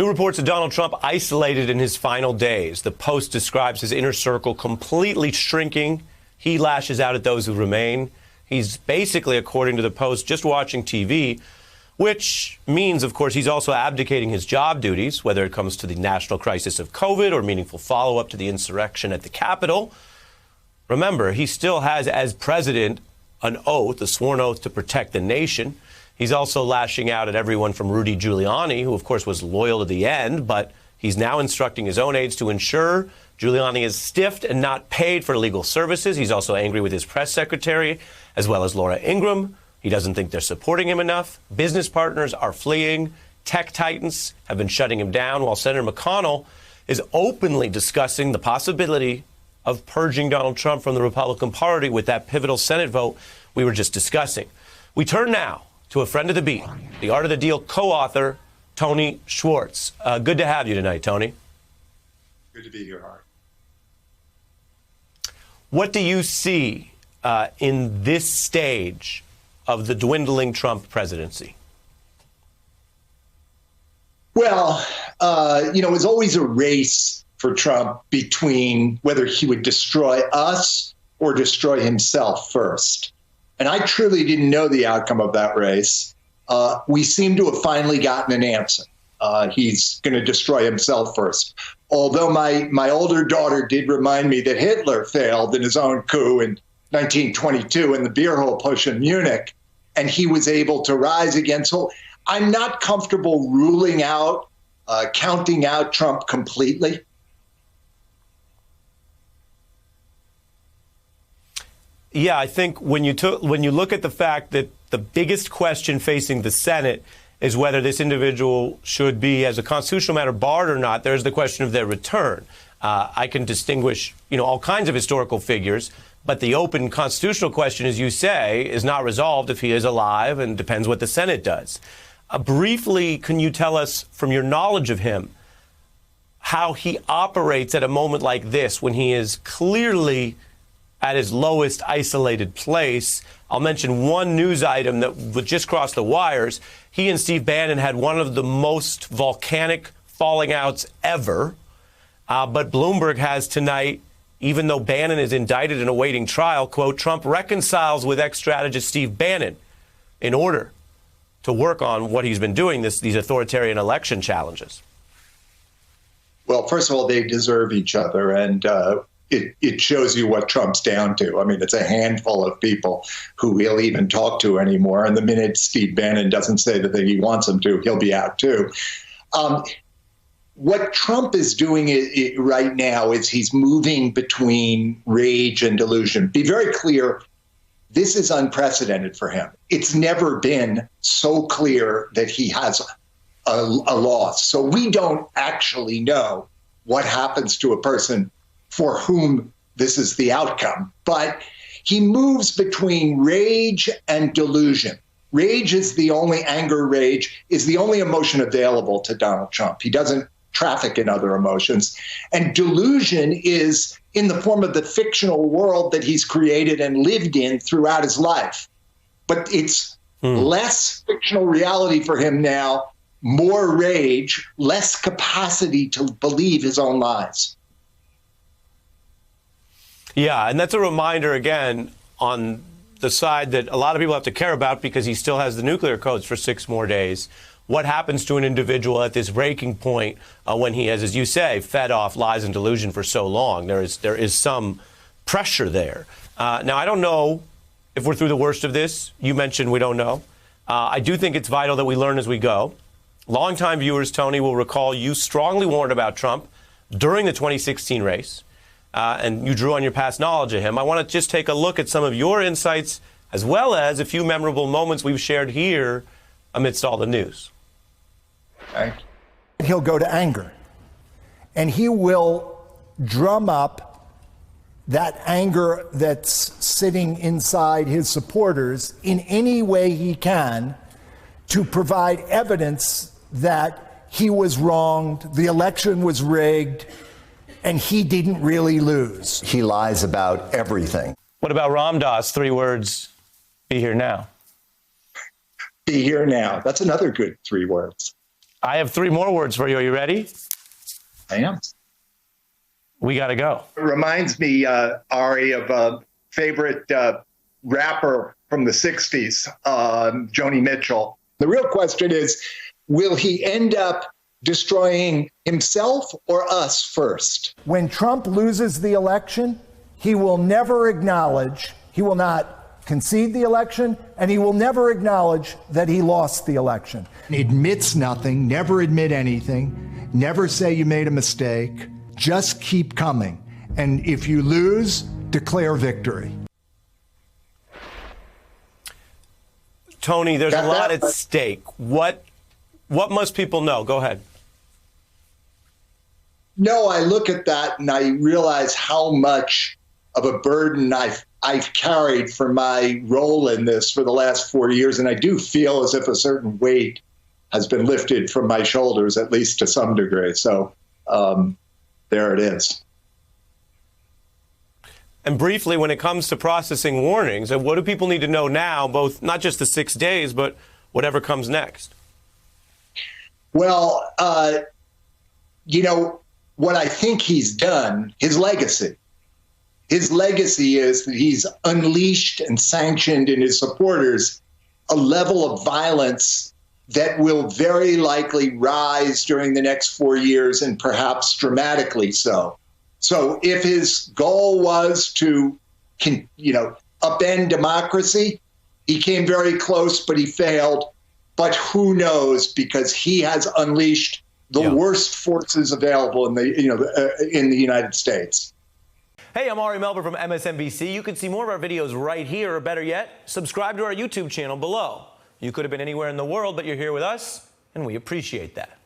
New reports of Donald Trump isolated in his final days. The Post describes his inner circle completely shrinking. He lashes out at those who remain. He's basically, according to the Post, just watching TV, which means, of course, he's also abdicating his job duties, whether it comes to the national crisis of COVID or meaningful follow-up to the insurrection at the Capitol. Remember, he still has, as president, an oath, a sworn oath to protect the nation. He's also lashing out at everyone from Rudy Giuliani, who, of course, was loyal to the end, but he's now instructing his own aides to ensure Giuliani is stiffed and not paid for legal services. He's also angry with his press secretary, as well as Laura Ingraham. He doesn't think they're supporting him enough. Business partners are fleeing. Tech titans have been shutting him down, while Senator McConnell is openly discussing the possibility of purging Donald Trump from the Republican Party with that pivotal Senate vote we were just discussing. We turn now to a friend of the beat, the Art of the Deal co-author, Tony Schwartz. Good to have you tonight, Tony. Good to be here, Art. What do you see in this stage of the dwindling Trump presidency? Well, it was always a race for Trump between whether he would destroy us or destroy himself first. And I truly didn't know the outcome of that race. We seem to have finally gotten an answer. He's going to destroy himself first. Although my older daughter did remind me that Hitler failed in his own coup in 1922 in the beer hall push in Munich, and he was able to rise again. So I'm not comfortable ruling out, counting out Trump completely. Yeah, I think when you look at the fact that the biggest question facing the Senate is whether this individual should be, as a constitutional matter, barred or not, there's the question of their return. I can distinguish, all kinds of historical figures, but the open constitutional question, as you say, is not resolved if he is alive, and depends what the Senate does. Briefly, can you tell us, from your knowledge of him, how he operates at a moment like this when he is clearly at his lowest isolated place? I'll mention one news item that just crossed the wires. He and Steve Bannon had one of the most volcanic falling outs ever. But Bloomberg has tonight, even though Bannon is indicted and awaiting trial, quote, Trump reconciles with ex-strategist Steve Bannon in order to work on what he's been doing, these authoritarian election challenges. Well, first of all, they deserve each other, and it shows you what Trump's down to. I mean, it's a handful of people who he'll even talk to anymore. And the minute Steve Bannon doesn't say the thing he wants him to, he'll be out too. What Trump is doing right now is he's moving between rage and delusion. Be very clear, this is unprecedented for him. It's never been so clear that he has a loss. So we don't actually know what happens to a person for whom this is the outcome. But he moves between rage and delusion. Rage is the only rage is the only emotion available to Donald Trump. He doesn't traffic in other emotions. And delusion is in the form of the fictional world that he's created and lived in throughout his life. But it's less fictional reality for him now, more rage, less capacity to believe his own lies. Yeah, and that's a reminder, again, on the side that a lot of people have to care about because he still has the nuclear codes for 6 more days. What happens to an individual at this breaking point when he has, as you say, fed off lies and delusion for so long? There is some pressure there. Now, I don't know if we're through the worst of this. You mentioned we don't know. I do think it's vital that we learn as we go. Longtime viewers, Tony, will recall you strongly warned about Trump during the 2016 race. And you drew on your past knowledge of him. I want to just take a look at some of your insights, as well as a few memorable moments we've shared here amidst all the news. Thank you. He'll go to anger, and he will drum up that anger that's sitting inside his supporters in any way he can to provide evidence that he was wronged, the election was rigged, and he didn't really lose. He lies about everything. What about Ram Dass? 3 words, be here now. Be here now. That's another good 3 words. I have 3 more words for you. Are you ready? I am. We got to go. It reminds me, Ari, of a favorite rapper from the 60s, Joni Mitchell. The real question is, will he end up destroying himself or us first? When Trump loses the election, he will never acknowledge, he will not concede the election, and he will never acknowledge that he lost the election. He admits nothing, never admit anything, never say you made a mistake, just keep coming. And if you lose, declare victory. Tony, there's a lot at stake. What must people know? Go ahead. No, I look at that and I realize how much of a burden I've carried for my role in this for the last 4 years, and I do feel as if a certain weight has been lifted from my shoulders, at least to some degree. So there it is. And briefly, when it comes to processing warnings, what do people need to know now, both not just the 6 days, but whatever comes next? Well, you know, what I think he's done, his legacy is that he's unleashed and sanctioned in his supporters a level of violence that will very likely rise during the next 4 years, and perhaps dramatically so. So if his goal was to, upend democracy, he came very close, but he failed. But who knows, because he has unleashed the worst forces available in the United States. Hey, I'm Ari Melber from MSNBC. You can see more of our videos right here, or better yet, subscribe to our YouTube channel below. You could have been anywhere in the world, but you're here with us, and we appreciate that.